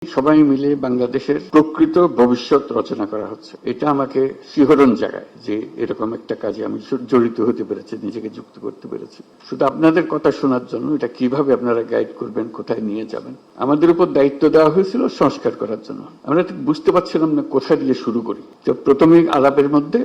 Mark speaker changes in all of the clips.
Speaker 1: সবাই মিলে বাংলাদেশের প্রকৃত ভবিষ্যৎ রচনা করা হচ্ছে, এটা আমাকে শিহরণ জাগায় যে এরকম একটা কাজে আমি জড়িত হতে পেরেছি, নিজেকে যুক্ত করতে পেরেছি। শুধু আপনাদের কথা শোনার জন্য, এটা কিভাবে আপনারা গাইড করবেন, কোথায় নিয়ে যাবেন, আমাদের উপর দায়িত্ব দেওয়া হয়েছিল সংস্কার করার জন্য। আমরা ঠিক বুঝতে পারছিলাম না কোথায় দিয়ে শুরু করি। তো প্রথমে আলাপের মধ্যে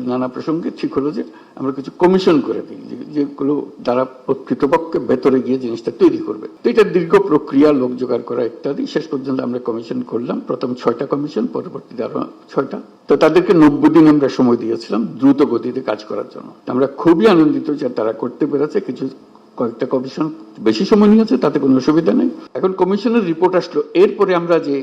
Speaker 1: নানা প্রসঙ্গে ঠিক হলো যে আমরা কিছু কমিশন করে দিই, যেগুলো দ্বারা প্রকৃতপক্ষে ভেতরে গিয়ে জিনিসটা তৈরি করবে। তো এটা দীর্ঘ প্রক্রিয়া, লোক জোগাড় করা ইত্যাদি। শেষ পর্যন্ত আমরা কমিশন করলাম, প্রথম 6টা কমিশন, পরবর্তীতে আরো 6টা। তো তাদেরকে 90 দিন আমরা সময় দিয়েছিলাম দ্রুত গতিতে কাজ করার জন্য। আমরা খুবই আনন্দিত যে তারা করতে পেরেছে। কয়েকটা কমিশন বেশি সময় নিয়েছে, তাতে কোনো অসুবিধা নেই। এখন কমিশনের রিপোর্ট আসলো, এরপরে আমরা যে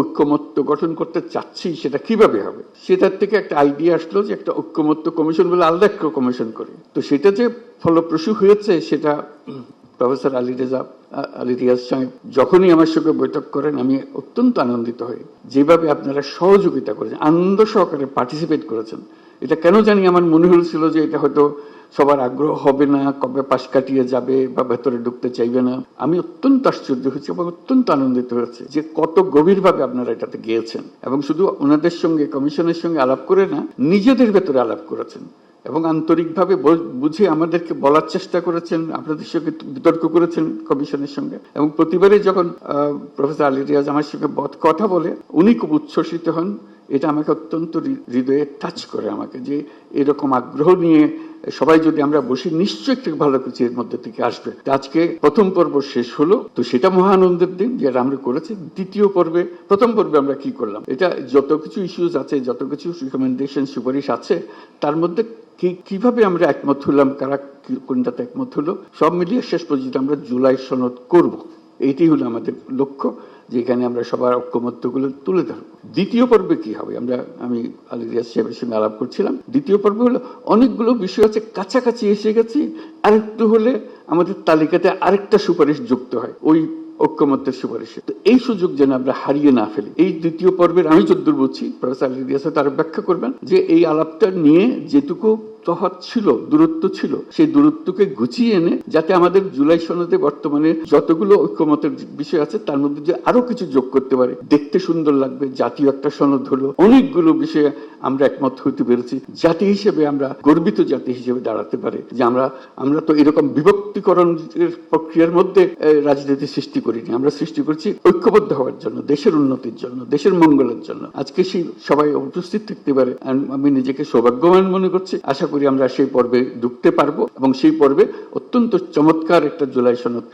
Speaker 1: ঐক্যমত্য গঠন করতে চাচ্ছি সেটা কিভাবে হবে, সেটার থেকে একটা আইডিয়া আসলো যে একটা ঐক্যমত্য কমিশন বলে আলাদা একটা কমিশন করি। তো সেটা যে ফলপ্রসূ হয়েছে সেটা প্রফেসর আলী রিয়াজ সাহেব যখনই আমার সঙ্গে বৈঠক করেন, আমি অত্যন্ত আনন্দিত হই যেভাবে আপনারা সহযোগিতা করেছেন, আনন্দ সহকারে পার্টিসিপেট করেছেন। এটা কেন জানি আমার মনে হয়েছিল যে এটা হয়তো সবার আগ্রহ হবে না, কবে পাশ কাটিয়ে যাবে বা ভেতরে ঢুকতে চাইবে না। আমি অত্যন্ত আশ্চর্য হয়েছি এবং অত্যন্ত আনন্দিত হয়েছে যে কত গভীরভাবে আপনারা এটাতে গিয়েছেন, এবং শুধু ওনাদের সঙ্গে, কমিশনের সঙ্গে আলাপ করে না, নিজেদের ভেতরে আলাপ করেছেন এবং আন্তরিকভাবে বুঝে আমাদেরকে বলার চেষ্টা করেছেন, আপনাদের সঙ্গে বিতর্ক করেছেন কমিশনের সঙ্গে। এবং প্রতিবারে যখন প্রফেসর আলী রিয়াজ আমার সঙ্গে কথা বলে, উনি খুব উচ্ছ্বসিত হন। এটা আমাকে অত্যন্ত হৃদয়ে টাচ করে আমাকে, যে এরকম আগ্রহ নিয়ে সবাই যদি আমরা বসি, নিশ্চয়ই একটা ভালো কিছু এর মধ্যে থেকে আসবে। আজকে প্রথম পর্ব শেষ হলো, তো সেটা মহা আনন্দের দিন যেটা আমরা করেছি। দ্বিতীয় পর্বে, প্রথম পর্বে আমরা কি করলাম, এটা যত কিছু ইস্যুজ আছে, যত কিছু রিকমেন্ডেশন, সুপারিশ আছে, তার মধ্যে কিভাবে আমরা একমত হলাম, কারা কোনটাতে একমত হলো, সব মিলিয়ে শেষ পর্যন্ত আমরা জুলাই সনদ করব। এইটি হলো আমাদের লক্ষ্য, যেখানে আমরা সবার ঐক্যমত্যগুলো তুলে ধরবো। দ্বিতীয় পর্বে কি হবে, আমি আলী রিয়াজ সাহেবের সঙ্গে আলাপ করছিলাম। দ্বিতীয় পর্বে হলো অনেকগুলো বিষয় আছে, কাছাকাছি এসে গেছি, আরেকটু হলে আমাদের তালিকাতে আরেকটা সুপারিশ যুক্ত হয় ওই ঐক্যমত্যের সুপারিশে। তো এই সুযোগ যেন আমরা হারিয়ে না ফেলি। এই দ্বিতীয় পর্বের আমি যদ্দূর বুঝছি, প্রফেসর আলী রিয়াজ তার ব্যাখ্যা করবেন, যে এই আলাপটা নিয়ে যেটুকু তফাৎ ছিল, দূরত্ব ছিল, সেই দূরত্বকে গুছিয়ে এনে যাতে আমাদের জুলাই সনদে বর্তমানে যতগুলো ঐক্যমতের বিষয় আছে তার মধ্যে যে আরো কিছু যোগ করতে পারে, দেখতে সুন্দর লাগবে, জাতীয় একটা সনদ হলো, অনেকগুলো বিষয়ে আমরা একমত হতে পেরেছি। জাতি হিসেবে আমরা গর্বিত, জাতি হিসেবে দাঁড়াতে পারে যে আমরা তো এরকম বিভক্তিকরণ প্রক্রিয়ার মধ্যে রাজনীতি সৃষ্টি করিনি। আমরা সৃষ্টি করছি ঐক্যবদ্ধ হওয়ার জন্য, দেশের উন্নতির জন্য, দেশের মঙ্গলের জন্য। আজকে সেই সবাই উপস্থিত থাকতে পারে, আমি নিজেকে সৌভাগ্যবান মনে করছি। আশা করি আমরা সেই পর্বে ঢুকতে পারবো এবং সেই পর্বে অত্যন্ত চমৎকার একটা জুলাই সনদ